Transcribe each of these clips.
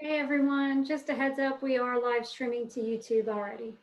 Hey everyone, just a heads up, we are live streaming to YouTube already.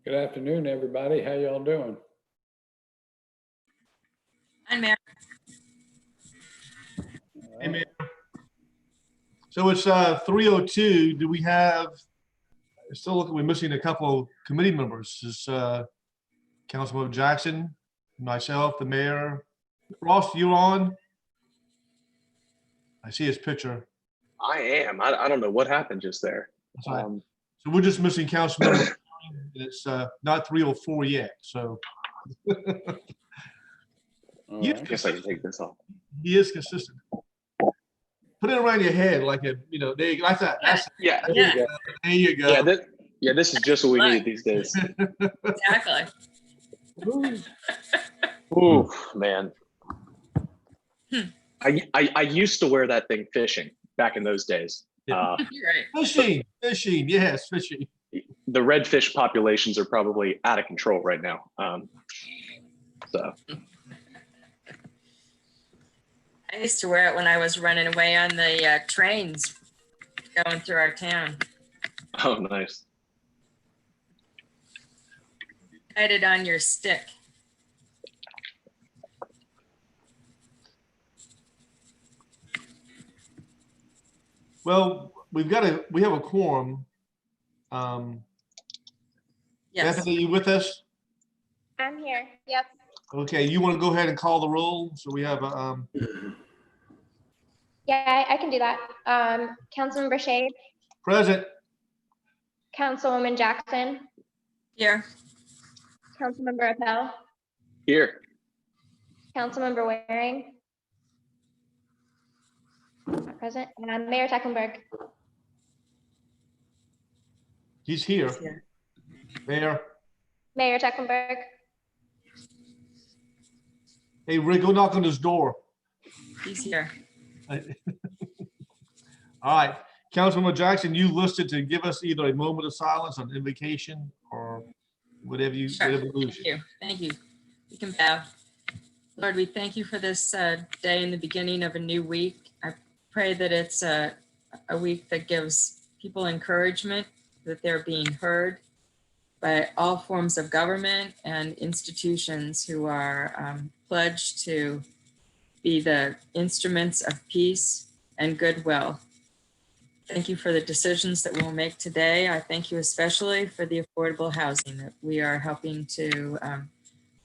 Good afternoon, everybody. How y'all doing? Hi, Mayor. Hey, Mayor. So it's 3:02. Do we have, still looking, we're missing a couple of committee members. Is Councilmember Jackson, myself, the mayor. Ross, you on? I see his picture. I am. I don't know what happened just there. That's right. So we're just missing Councilmember. It's not 3:04 yet, so. All He right. I guess I can take this off. He is consistent. Put it around your head like a, there you go. That's that. That's Yeah. There you go. there you go. This is just what we need these days. Exactly. Ooh, man. I used to wear that thing fishing back in those days. Yeah. You're right. Fishing, yes, fishing. The redfish populations are probably out of control right now. So I used to wear it when I was running away on the trains going through our town. oh, nice. Tied it on your stick. Well, we have a quorum. Yes. Bethany, you with us? I'm here. Yep. Okay, you want to go ahead and call the roll? So we have, Yeah, I can do that. Councilmember Shade, present. Councilwoman Jackson, Here. Councilmember Appel, Here. Councilmember Waring. Not present. And Mayor Tecklenburg. He's here. Here. Mayor. Mayor Tecklenburg. Hey, Rick, go knock on his door. He's here. All right, Councilmember Jackson, you listed to give us either a moment of silence on invocation or whatever you, Sure. whatever moves Thank you. you. Thank you. You can bow. Lord, we thank you for this day in the beginning of a new week. I pray that it's a week that gives people encouragement, that they're being heard by all forms of government and institutions who are pledged to be the instruments of peace and goodwill. Thank you for the decisions that we'll make today. I thank you especially for the affordable housing that we are helping to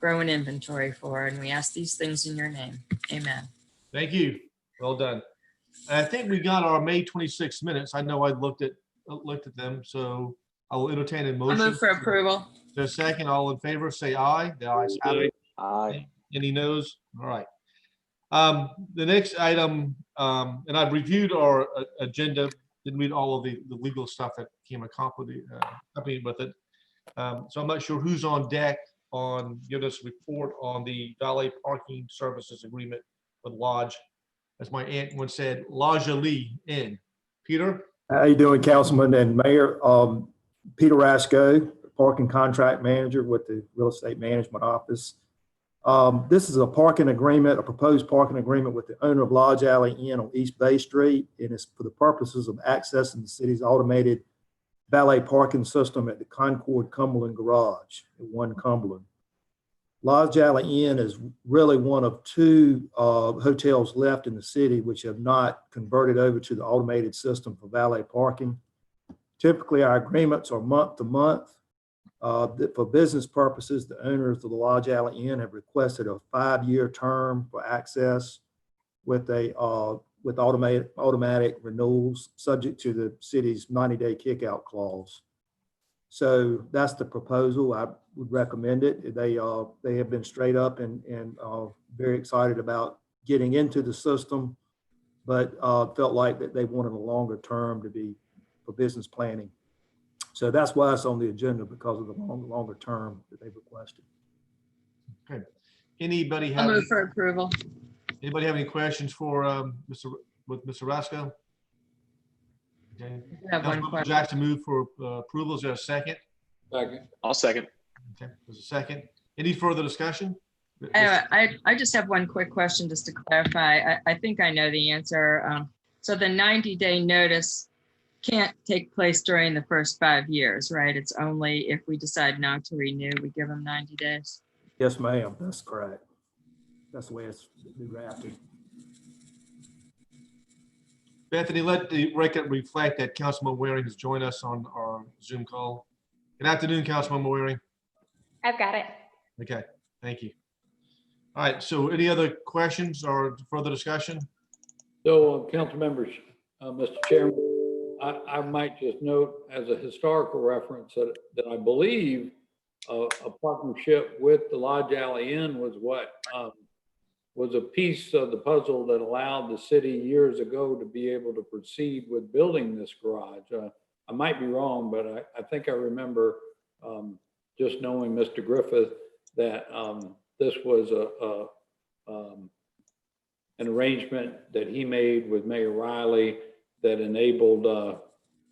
grow an inventory for, and we ask these things in your name. Amen. Thank you. Well done. I think we got our May 26 minutes. I know I looked at them, so I will entertain a I'll motion. move for approval. There's a second, all in favor, say aye. The ayes have it. Aye. Any noes? All right. The next item, and I've reviewed our agenda, didn't read all of the legal stuff that came accompanied with it. So I'm not sure who's on deck on give us a report on the valet parking services agreement with Lodge. As my aunt once said, Lodge Lee in. Peter? How you doing, Councilman and Mayor? Peter Rasco, Parking Contract Manager with the Real Estate Management Office. This is a parking agreement, a proposed parking agreement with the owner of Lodge Alley Inn on East Bay Street, and it's for the purposes of accessing the city's automated valet parking system at the Concord Cumberland Garage at 1 Cumberland. Lodge Alley Inn is really one of two hotels left in the city which have not converted over to the automated system for valet parking. Typically, our agreements are month to month. For business purposes, the owners of the Lodge Alley Inn have requested a 5-year term for access with automatic renewals subject to the city's 90-day kickout clause. So that's the proposal. I would recommend it. They have been straight up and very excited about getting into the system, but felt like that they wanted a longer term to be for business planning. So that's why it's on the agenda, because of the longer term that they've requested. Okay. Anybody I'll have move for approval. any questions for Mr. Rasco? Okay. I have one Councilmember question. Jackson moved for approval. Is there a second? Second. I'll second. Okay, there's a second. Any further discussion? I just have one quick question just to clarify. I think I know the answer. So the 90-day notice can't take place during the first 5 years, right? It's only if we decide not to renew, we give them 90 days. Yes, ma'am, that's correct. That's the way it's been drafted. Bethany, let the record reflect that Councilman Waring has joined us on our Zoom call. Good afternoon, Councilman Waring. I've got it. Okay, thank you. All right, so any other questions or further discussion? So, council members, Mr. Chairman, I might just note as a historical reference that I believe a partnership with the Lodge Alley Inn was what was a piece of the puzzle that allowed the city years ago to be able to proceed with building this garage. I might be wrong, but I think I remember just knowing Mr. Griffith that this was an arrangement that he made with Mayor Riley that enabled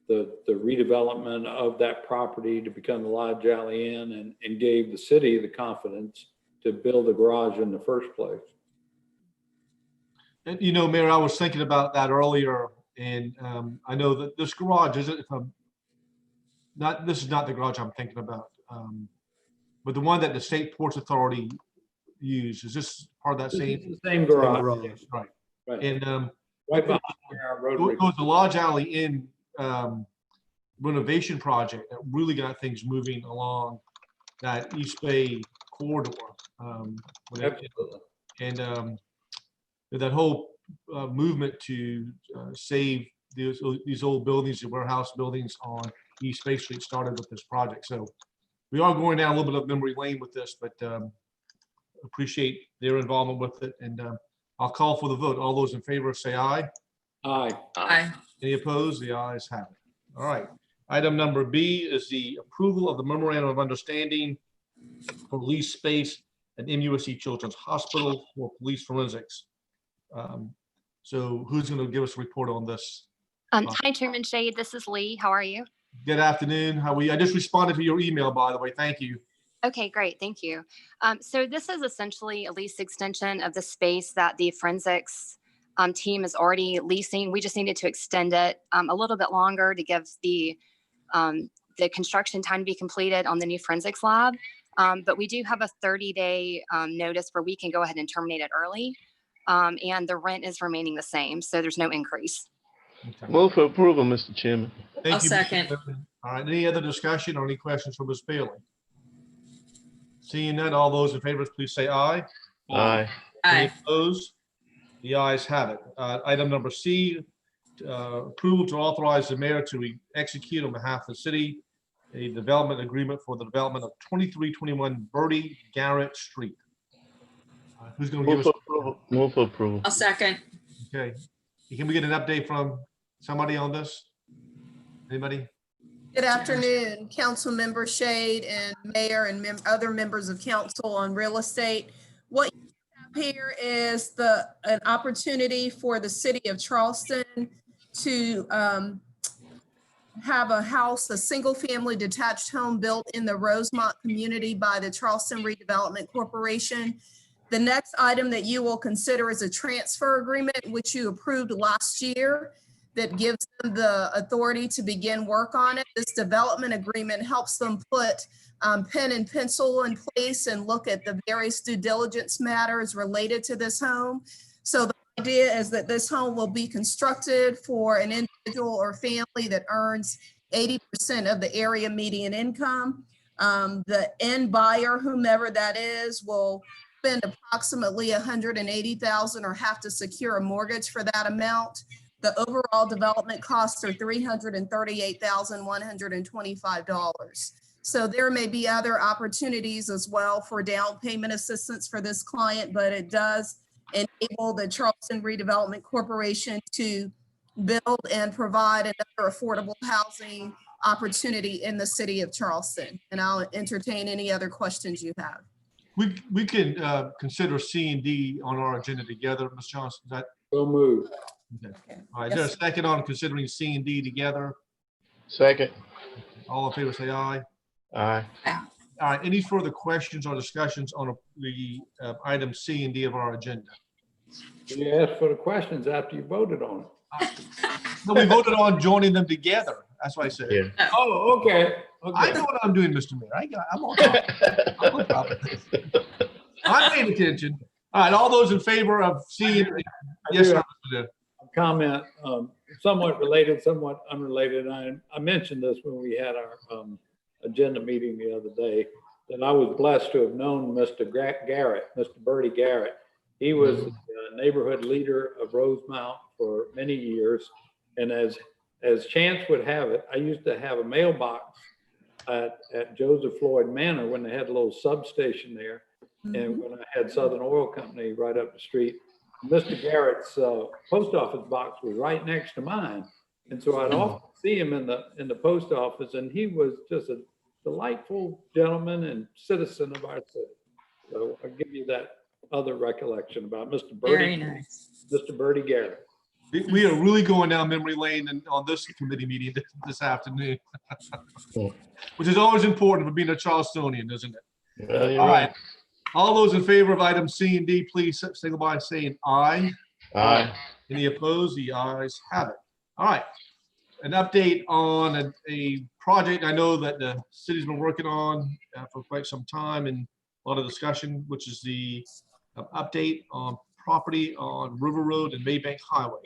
the redevelopment of that property to become the Lodge Alley Inn and gave the city the confidence to build a garage in the first place. And, you know, Mayor, I was thinking about that earlier, and I know that this garage isn't, this is not the garage I'm thinking about, but the one that the State Ports Authority used, is this part of that This same? is the same garage. Right. Right. And Right behind our Rotary. it was the Lodge Alley Inn renovation project that really got things moving along that East Bay corridor. Absolutely. And that whole movement to save these old buildings, the warehouse buildings on East Bay Street started with this project. So we are going down a little bit of memory lane with this, but appreciate their involvement with it. And I'll call for the vote. All those in favor say aye. Aye. Aye. Any opposed? The ayes have it. All right. Item number B is the approval of the memorandum of understanding for lease space at MUSC Children's Hospital for police forensics. So who's going to give us a report on this? Hi, Chairman Shade. This is Lee. How are you? Good afternoon. How are we? I just responded to your email, by the way. Thank you. Okay, great. Thank you. So this is essentially a lease extension of the space that the forensics team is already leasing. We just needed to extend it a little bit longer to give the construction time to be completed on the new forensics lab. But we do have a 30-day notice where we can go ahead and terminate it early. And the rent is remaining the same, so there's no increase. Okay. Move for approval, Mr. Chairman. Thank I'll you, Mr. second. Whitman. All right. Any other discussion or any questions for Ms. Bailey? Seeing none, all those in favor, please say aye. Aye. Any Aye. opposed? The ayes have it. Item number C, approval to authorize the mayor to execute on behalf of the city a development agreement for the development of 2321 Bertie Garrett Street. Who's going to give Move us? for approval. Move for approval. I'll second. Okay. Can we get an update from somebody on this? Anybody? Good afternoon, Council Member Shade and Mayor and other members of council on real estate. What you have here is an opportunity for the city of Charleston to have a house, a single-family detached home built in the Rosemont community by the Charleston Redevelopment Corporation. The next item that you will consider is a transfer agreement, which you approved last year, that gives them the authority to begin work on it. This development agreement helps them put pen and pencil in place and look at the various due diligence matters related to this home. So the idea is that this home will be constructed for an individual or family that earns 80% of the area median income. The end buyer, whomever that is, will spend approximately $180,000 or have to secure a mortgage for that amount. The overall development costs are $338,125. So there may be other opportunities as well for down payment assistance for this client, but it does enable the Charleston Redevelopment Corporation to build and provide another affordable housing opportunity in the city of Charleston. And I'll entertain any other questions you have. We can consider C and D on our agenda together, Ms. Johnson. Is that So moved. okay? Okay. All right, is there a second on considering C and D together? Second. All in favor, say aye. Aye. All right, any further questions or discussions on the item C and D of our agenda? You asked for the questions after you voted on it. No, we voted on joining them together. That's what I said. Yeah. Oh, okay. I Okay. know what I'm doing, Mr. Mayor. I'm on top. I'm on top of this. I'm paying attention. All right, all those in favor of seeing, yes, sir. Mr. Dale. Comment, somewhat related, somewhat unrelated. I mentioned this when we had our agenda meeting the other day, that I was blessed to have known Mr. Garrett, Mr. Bertie Garrett. He was the neighborhood leader of Rosemount for many years. And as chance would have it, I used to have a mailbox at Joseph Floyd Manor when they had a little substation there. And when I had Southern Oil Company right up the street, Mr. Garrett's post office box was right next to mine. And so I'd often see him in the post office, and he was just a delightful gentleman and citizen of our city. So I'll give you that other recollection about Mr. Very Bertie. nice. Mr. Bertie Garrett. We are really going down memory lane on this committee meeting this afternoon, which is always important for being a Charlestonian, isn't it? Well, you're All right. All those in favor of items C and D, please signal by saying aye. Aye. Any opposed? The ayes have it. All right. An update on a project I know that the city's been working on for quite some time and a lot of discussion, which is the update on property on River Road and Maybank Highway.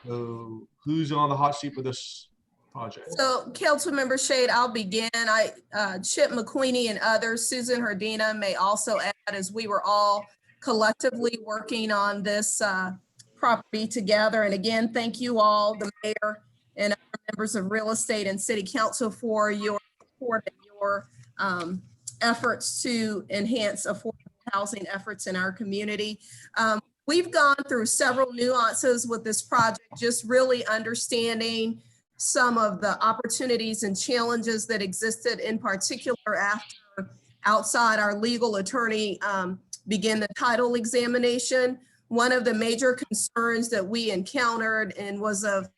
So who's on the hot seat for this project? So Councilmember Shade, I'll begin. Chip McQueenie and others, Susan Herdina may also add, as we were all collectively working on this property together. And again, thank you all, the mayor and other members of real estate and city council, for your support and your efforts to enhance affordable housing efforts in our community. We've gone through several nuances with this project, just really understanding some of the opportunities and challenges that existed, in particular after outside our legal attorney began the title examination. One of the major concerns that we encountered and was of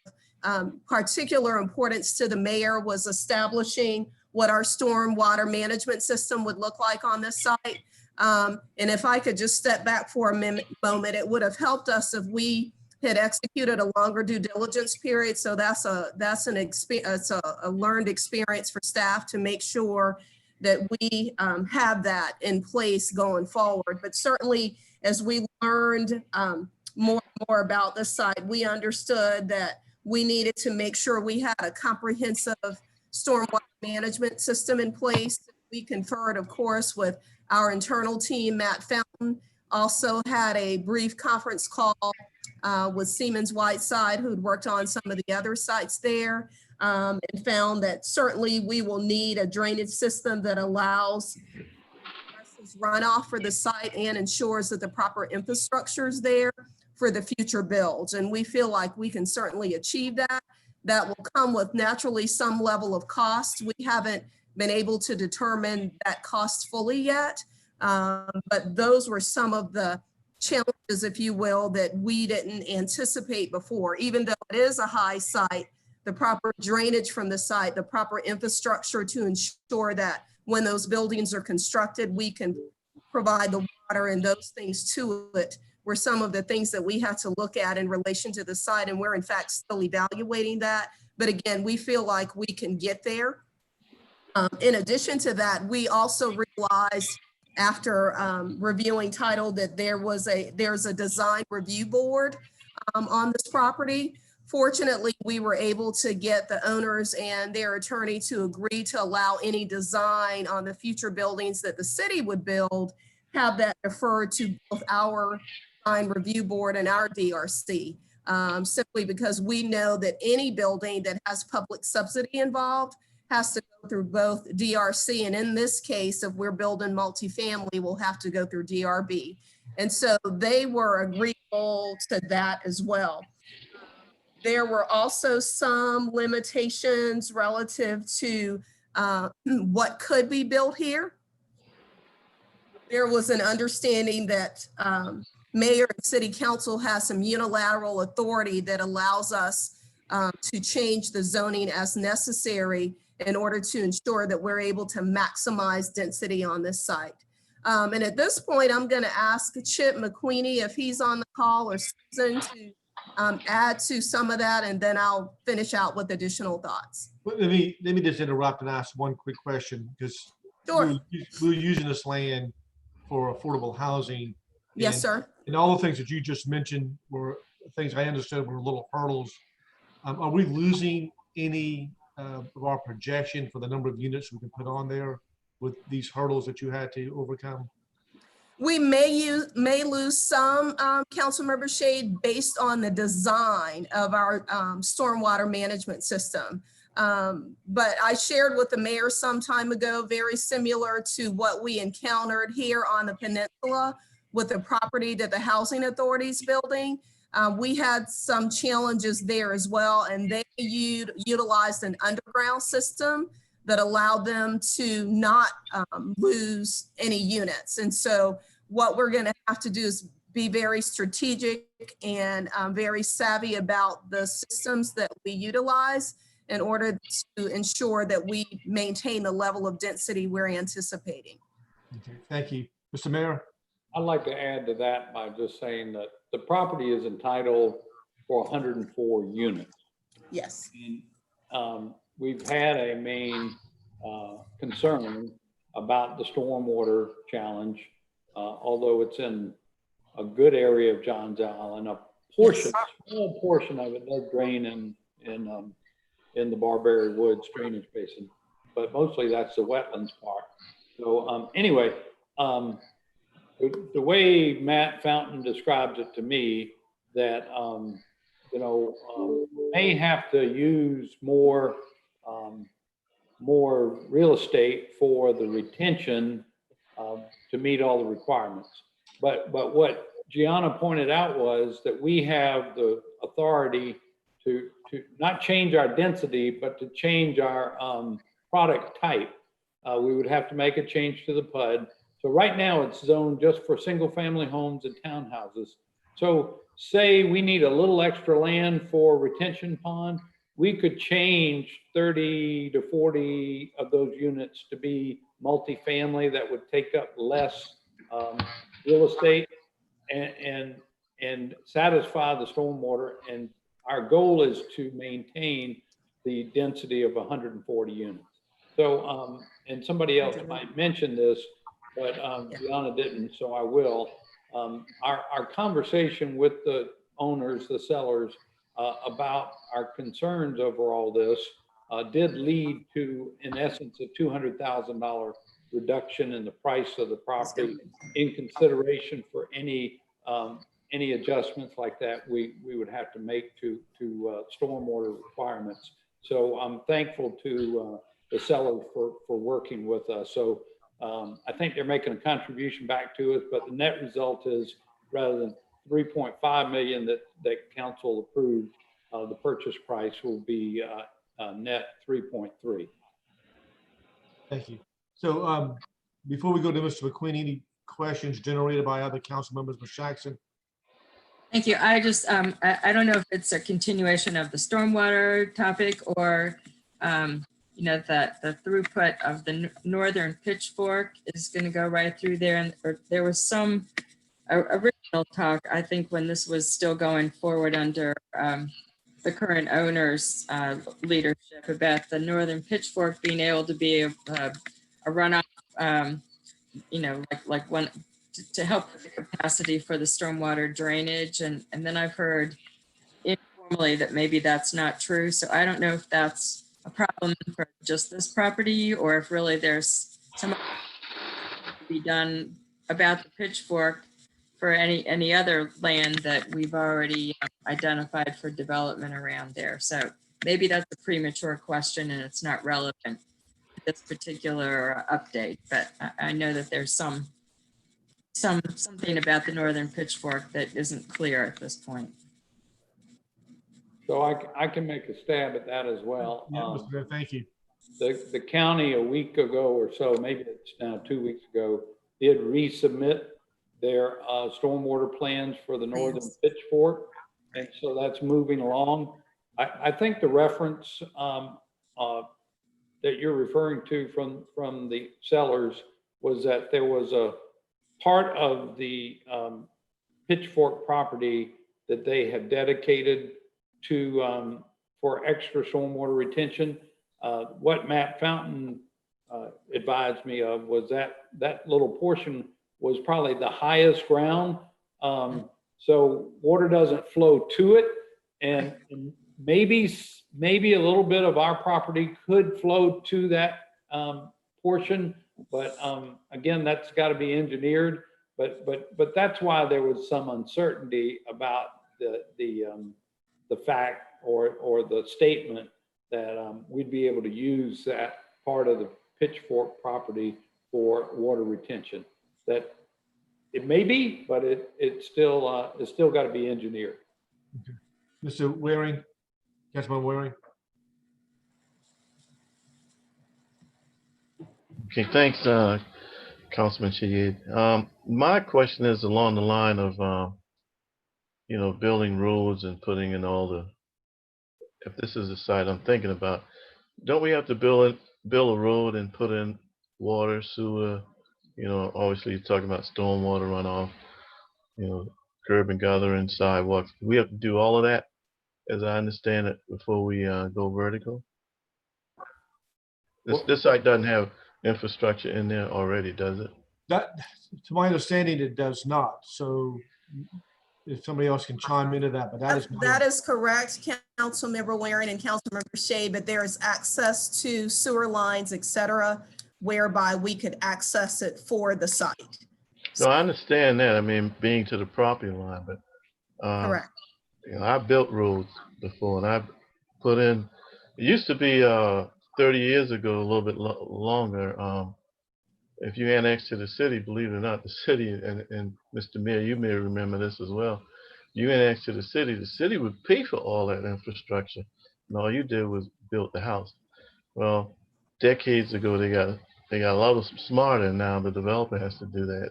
particular importance to the mayor was establishing what our stormwater management system would look like on this site. And if I could just step back for a moment, it would have helped us if we had executed a longer due diligence period. So that's a learned experience for staff to make sure that we have that in place going forward. But certainly, as we learned more and more about this site, we understood that we needed to make sure we had a comprehensive stormwater management system in place. We conferred, of course, with our internal team. Matt Fountain also had a brief conference call with Siemens Whiteside, who'd worked on some of the other sites there, and found that certainly we will need a drainage system that allows runoff for the site and ensures that the proper infrastructure is there for the future builds. And we feel like we can certainly achieve that. That will come with naturally some level of cost. We haven't been able to determine that cost fully yet, but those were some of the challenges, if you will, that we didn't anticipate before. Even though it is a high site, the proper drainage from the site, the proper infrastructure to ensure that when those buildings are constructed, we can provide the water and those things to it, were some of the things that we had to look at in relation to the site. And we're in fact still evaluating that. But again, we feel like we can get there. In addition to that, we also realized after reviewing title that there's a design review board on this property. Fortunately, we were able to get the owners and their attorney to agree to allow any design on the future buildings that the city would build, have that deferred to both our design review board and our DRC, simply because we know that any building that has public subsidy involved has to go through both DRC, and in this case, if we're building multifamily, we'll have to go through DRB. And so they were agreeable to that as well. There were also some limitations relative to what could be built here. There was an understanding that mayor and city council has some unilateral authority that allows us to change the zoning as necessary in order to ensure that we're able to maximize density on this site. And at this point, I'm going to ask Chip McQueenie if he's on the call, or Susan, to add to some of that, and then I'll finish out with additional thoughts. Let me just interrupt and ask one quick question, because Sure. we were using this land for affordable housing. Yes, and- sir. And all the things that you just mentioned were things I understood were little hurdles. Are we losing any of our projection for the number of units we can put on there with these hurdles that you had to overcome? We may lose some, Councilmember Shade, based on the design of our stormwater management system. But I shared with the mayor some time ago, very similar to what we encountered here on the peninsula with the property that the housing authority's building. We had some challenges there as well, and they utilized an underground system that allowed them to not lose any units. And so what we're going to have to do is be very strategic and very savvy about the systems that we utilize in order to ensure that we maintain the level of density we're anticipating. Okay, thank you. Mr. Mayor? I'd like to add to that by just saying that the property is entitled for 104 units. Yes. And we've had a main concern about the stormwater challenge, although it's in a good area of Johns Island. A portion, small portion of it does drain in the Barberry Woods drainage basin, but mostly that's the wetlands part. So anyway, the way Matt Fountain describes it to me, that may have to use more real estate for the retention to meet all the requirements. But what Gianna pointed out was that we have the authority to not change our density, but to change our product type. We would have to make a change to the PUD. So right now it's zoned just for single family homes and townhouses. So say we need a little extra land for retention pond, we could change 30 to 40 of those units to be multifamily that would take up less real estate and satisfy the stormwater. And our goal is to maintain the density of 140 units. So, and somebody else might mention this, but Deanna didn't, so I will. Our conversation with the owners, the sellers, about our concerns over all this did lead to, in essence, a $200,000 reduction in the price of the property in consideration for any adjustments like that we would have to make to stormwater requirements. So I'm thankful to the seller for working with us. So I think they're making a contribution back to us, but the net result is, rather than 3.5 million that council approved, the purchase price will be net 3.3. Thank you. So before we go to Mr. McQueen, any questions generated by other council members? Ms. Jackson? Thank you. I just, I don't know if it's a continuation of the stormwater topic or, that the throughput of the northern pitchfork is going to go right through there. And there was some original talk, I think, when this was still going forward under the current owner's leadership, about the northern pitchfork being able to be a runoff, like one to help with the capacity for the stormwater drainage. And then I've heard informally that maybe that's not true. So I don't know if that's a problem for just this property, or if really there's some to be done about the pitchfork for any other land that we've already identified for development around there. So maybe that's a premature question and it's not relevant to this particular update, but I know that there's something about the northern pitchfork that isn't clear at this point. So I can make a stab at that as well. Yeah, Mr. Mayor, thank you. The county a week ago or so, maybe it's now 2 weeks ago, did resubmit their stormwater plans for the northern pitchfork. And so that's moving along. I think the reference that you're referring to from the sellers was that there was a part of the pitchfork property that they have dedicated to, for extra stormwater retention. What Matt Fountain advised me of was that little portion was probably the highest ground. So water doesn't flow to it, and maybe a little bit of our property could flow to that portion, but again, that's got to be engineered. But that's why there was some uncertainty about the fact or the statement that we'd be able to use that part of the Pitchfork property for water retention. That it may be, but it's still got to be engineered. Okay. Mr. Waring, Councilman Waring. Okay, thanks, Councilman Shahid. My question is along the line of, building roads and putting in all the, if this is the site I'm thinking about, don't we have to build a road and put in water, sewer? Obviously you're talking about stormwater runoff, curb and gutter and sidewalks. We have to do all of that, as I understand it, before we go vertical. This site doesn't have infrastructure in there already, does it? That, to my understanding, it does not. So if somebody else can chime into that, but That is correct, Councilmember Waring and Councilmember Shea, but there is access to sewer lines, et cetera, whereby we could access it for the site. No, I understand that. I mean, being to the property line, but Correct. I built roads before, and I put in. It used to be 30 years ago, a little bit longer. If you annex to the city, believe it or not, the city, and Mr. Mayor, you may remember this as well. You annex to the city would pay for all that infrastructure, and all you did was build the house. Well, decades ago, they got a lot smarter. Now the developer has to do that.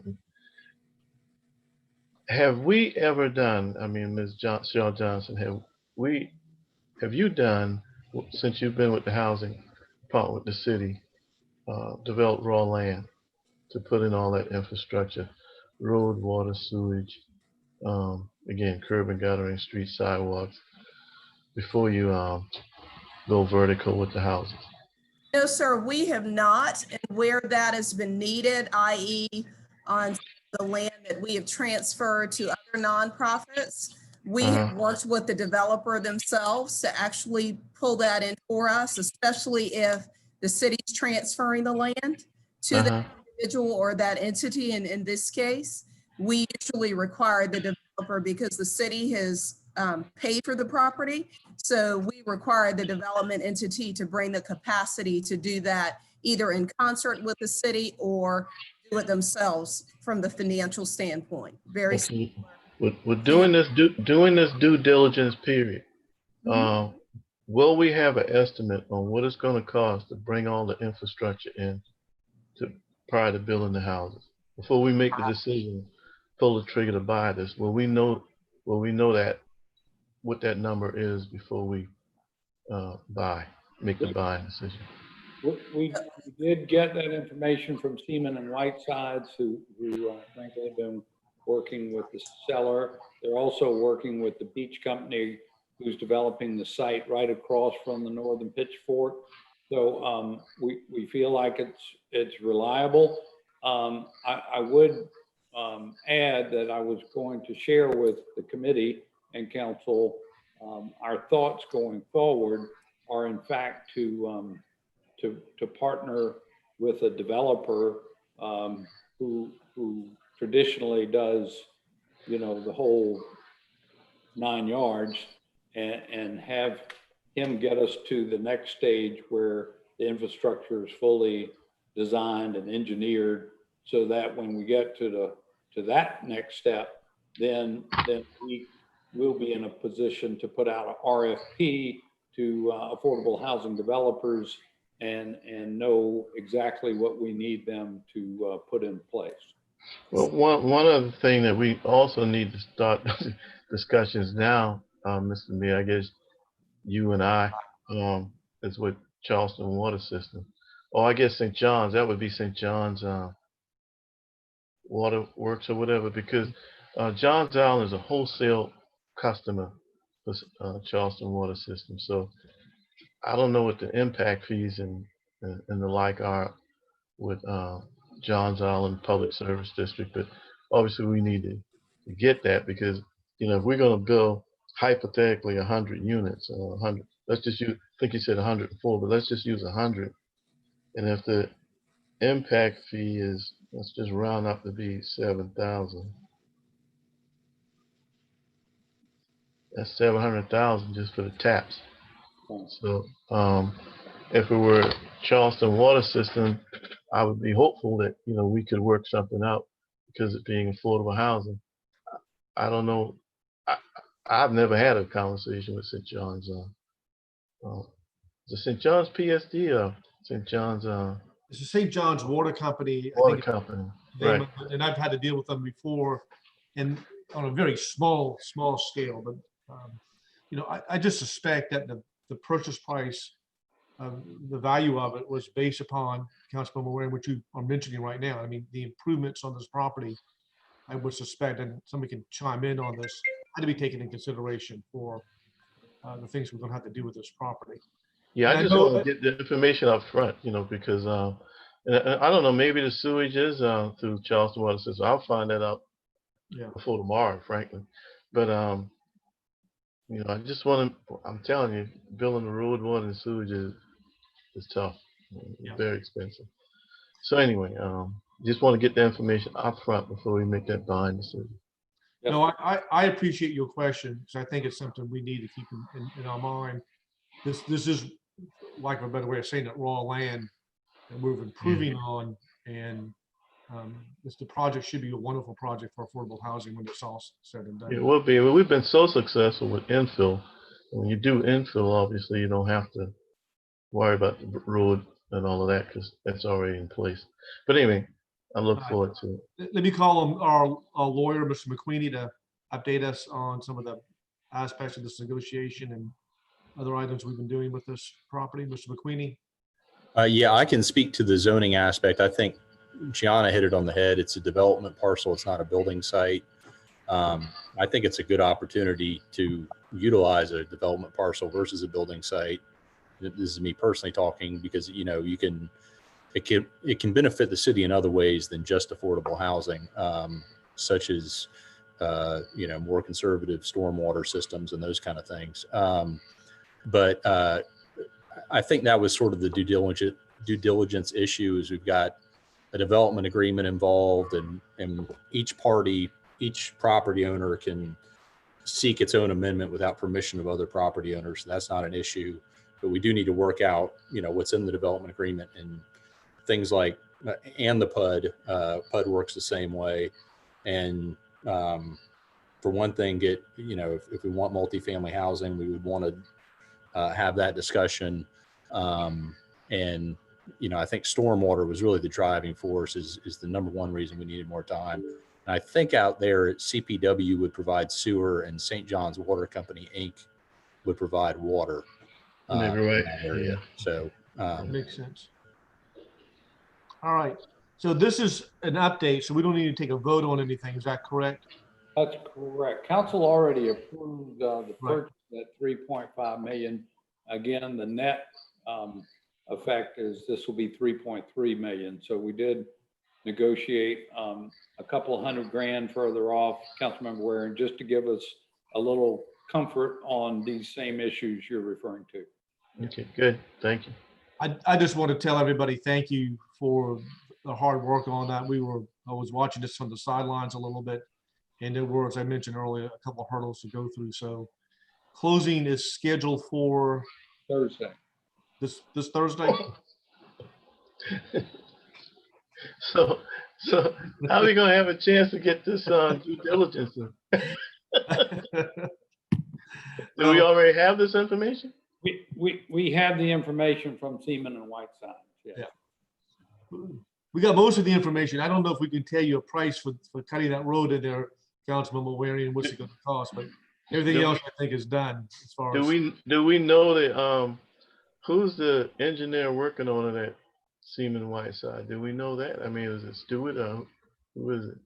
Have we ever done? I mean, Ms. Shaw Johnson, have you done, since you've been with the housing part with the city, developed raw land to put in all that infrastructure, road, water, sewage, again, curb and guttering, street sidewalks, before you go vertical with the houses? No, sir, we have not. And where that has been needed, i.e. on the land that we have transferred to other nonprofits, we have worked with the developer themselves to actually pull that in for us, especially if the city's transferring the land to the individual or that entity. And in this case, we usually require the developer, because the city has paid for the property. So we require the development entity to bring the capacity to do that, either in concert with the city or do it themselves from the financial standpoint. Very okay. With doing this due diligence period, will we have an estimate on what it's going to cost to bring all the infrastructure in prior to building the houses? Before we make the decision, pull the trigger to buy this, will we know that what that number is before we make the buying decision? We did get that information from Seaman and Whitesides, who frankly have been working with the seller. They're also working with the beach company who's developing the site right across from the northern Pitchfork. So we feel like it's reliable. I would add that I was going to share with the committee and council our thoughts going forward are in fact to partner with a developer who traditionally does, the whole 9 yards, and have him get us to the next stage where the infrastructure is fully designed and engineered, so that when we get to that next step, then we will be in a position to put out an RFP to affordable housing developers and know exactly what we need them to put in place. Well, one other thing that we also need to start discussions now, Mr. Mayor, I guess you and I, is with Charleston Water System. Or I guess St. John's, that would be St. John's Water Works or whatever, because Johns Island is a wholesale customer for Charleston water system. So I don't know what the impact fees and the like are with Johns Island Public Service District, but obviously we need to get that because, you know, if we're going to build hypothetically 100 units or 100, let's just use, I think you said 104, but let's just use 100. And if the impact fee is, let's just round up to be 7,000. That's 700,000 just for the taps. So if it were Charleston water system, I would be hopeful that, you know, we could work something out because it being affordable housing. I don't know. I've never had a conversation with St. John's. Is it St. John's PSD or St. John's It's the St. John's Water Company. I Water think, Company? Right. and I've had to deal with them before, and on a very small scale. But you know, I just suspect that the purchase price, the value of it was based upon, Councilmember Waring, what you are mentioning right now. I mean, the improvements on this property, I would suspect, and somebody can chime in on this, had to be taken in consideration for the things we're going to have to do with this property. Yeah, And I just want to get the information up front, you know, because and I don't know, maybe the sewage is through Charleston Water System. I'll find that out before tomorrow, frankly. But you know, I just want to. I'm telling you, building the road, water, and sewage is tough, very expensive. So anyway, just want to get the information up front before we make that buying decision. No, I appreciate your question because I think it's something we need to keep in our mind. This is, like a better way of saying it, raw land that we're improving on, and the project should be a wonderful project for affordable housing when it's all said and done. It will be. Well, we've been so successful with infill. When you do infill, obviously you don't have to worry about the road and all of that because that's already in place. But anyway, I look forward to it. Let me call our lawyer, Mr. McQueenie, to update us on some of the aspects of this negotiation and other items we've been doing with this property. Mr. McQueenie? Yeah, I can speak to the zoning aspect. I think Gianna hit it on the head. It's a development parcel. It's not a building site. I think it's a good opportunity to utilize a development parcel versus a building site. This is me personally talking because, you know, it can benefit the city in other ways than just affordable housing, such as, you know, more conservative stormwater systems and those kind of things. But I think that was sort of the due diligence issue is we've got a development agreement involved and each property owner can seek its own amendment without permission of other property owners. So that's not an issue, but we do need to work out, you know, what's in the development agreement and things like, and the PUD works the same way. And for one thing, you know, if we want multifamily housing, we would want to have that discussion. And, you know, I think stormwater was really the driving force is the number one reason we needed more time. And I think out there CPW would provide sewer and St. John's Water Company, Inc. would provide water in that area. So makes sense. All right. So this is an update, so we don't need to take a vote on anything. Is that correct? That's correct. Council already approved the purchase at 3.5 million. Again, the net effect is this will be 3.3 million. So we did negotiate a couple $100,000 further off, Councilmember Waring, just to give us a little comfort on these same issues you're referring to. Okay, good. Thank you. I just want to tell everybody thank you for the hard work on that. I was watching this from the sidelines a little bit, and there were, as I mentioned earlier, a couple of hurdles to go through. So closing is scheduled for Thursday. This Thursday. So how are we gonna have a chance to get this due diligence? Do we already have this information? We have the information from Seaman and Whiteside. Yeah. We got most of the information. I don't know if we can tell you a price for cutting that road in there, Councilmember Waring, and what's it going to cost, but everything else I think is done as far as. Do we know that who's the engineer working on it at Seaman Whiteside? Do we know that? I mean, is it Stewart or who is it?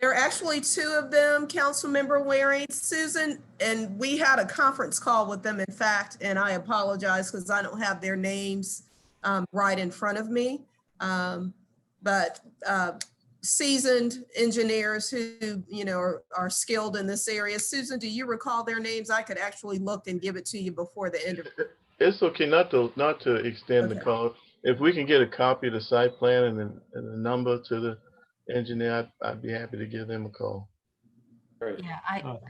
There are actually two of them, Councilmember Waring, Susan, and we had a conference call with them, in fact, and I apologize because I don't have their names right in front of me. But seasoned engineers who, you know, are skilled in this area. Susan, do you recall their names? I could actually look and give it to you before the end of it. It's okay not to extend the Okay. call. If we can get a copy of the site plan and the number to the engineer, I'd be happy to give them a call. Yeah,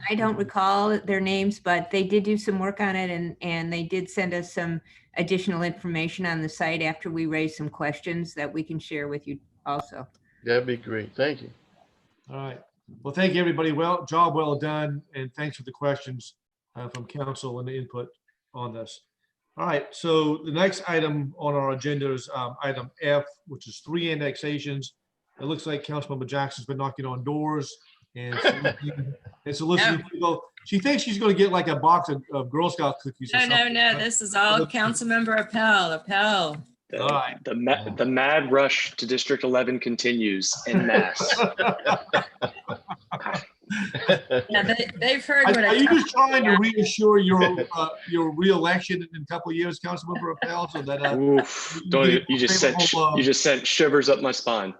I don't recall their names, but they did do some work on it and they did send us some additional information on the site after we raised some questions that we can share with you also. That'd be great. Thank you. All right. Well, thank you, everybody. Well, job well done. And thanks for the questions from council and the input on this. All right. So the next item on our agenda is item F, which is 3 annexations. It looks like Councilmember Jackson's been knocking on doors and soliciting people. She thinks she's going to get like a box of Girl Scout cookies. Or something. No. This is all Councilmember Appel. All right. The mad rush to District 11 continues en masse. Yeah, they've heard what Are you just trying to reassure your re-election in a couple of years, Councilmember Appel, so that Oof, you just sent shivers up my spine.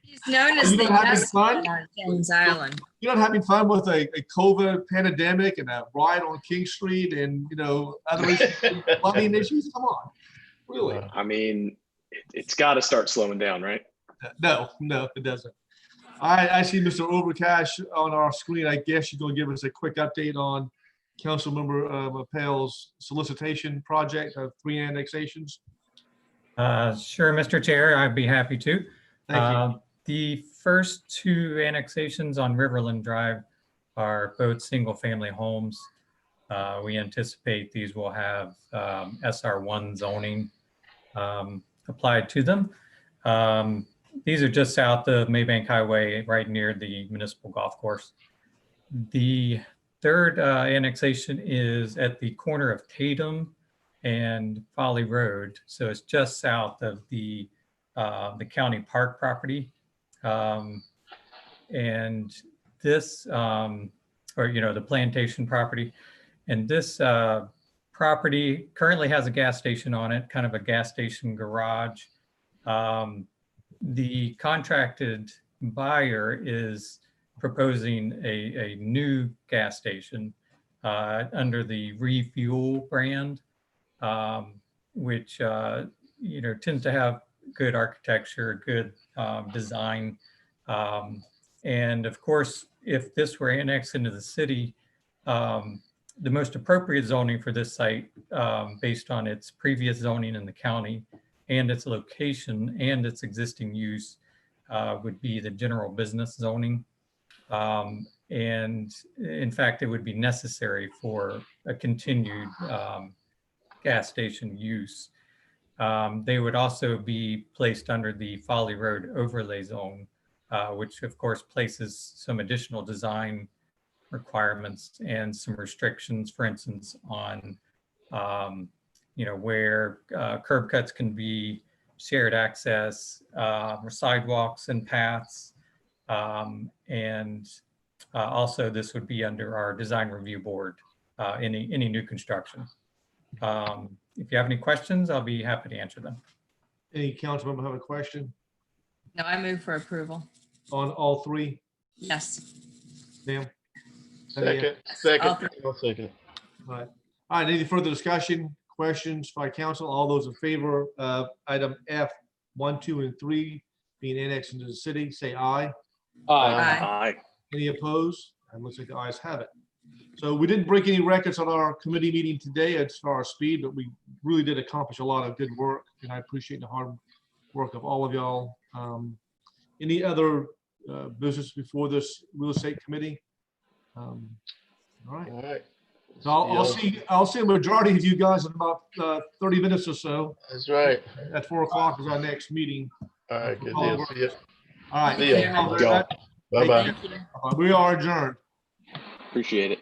He's known as the best man on Kings Island. You're not having fun with a COVID pandemic and a riot on King Street and, you know, other issues, flooding issues? Come on, really? I mean, it's got to start slowing down, right? No, it doesn't. All right, I see Mr. Overcash on our screen. I guess you're going to give us a quick update on Councilmember Appel's solicitation project of 3 annexations. Sure, Mr. Chair, I'd be happy to. Thank you. The first 2 annexations on Riverland Drive are both single-family homes. We anticipate these will have SR1 zoning applied to them. These are just south of Maybank Highway, right near the municipal golf course. The third annexation is at the corner of Tatum and Folly Road. So it's just south of the county park property. And this, the plantation property. And this property currently has a gas station on it, kind of a gas station garage. The contracted buyer is proposing a new gas station under the Refuel brand, which tends to have good architecture, good design. And of course, if this were annexed into the city, the most appropriate zoning for this site, based on its previous zoning in the county and its location and its existing use, would be the general business zoning. And in fact, it would be necessary for a continued gas station use. They would also be placed under the Folly Road overlay zone, which of course places some additional design requirements and some restrictions, for instance, on where curb cuts can be, shared access, or sidewalks and paths. And also this would be under our design review board, any new construction. If you have any questions, I'll be happy to answer them. Any council member have a question No, I move for approval. on all 3? Yes. Ma'am? Second. I'll second. All right. All right. Any further discussion, questions by council? All those in favor of item F 1, 2, and 3 being annexed into the city, say aye. Aye. Any opposed? And looks like the ayes have it. So we didn't break any records on our committee meeting today as far as speed, but we really did accomplish a lot of good work, and I appreciate the hard work of all of y'all. Any other business before this real estate committee? All right. All right. So I'll see a majority of you guys in about 30 minutes or so. That's right. At 4 o'clock is our next meeting. All right. Good deal. See you. All right. See ya. Bye-bye. Thank you. We are adjourned. Appreciate it.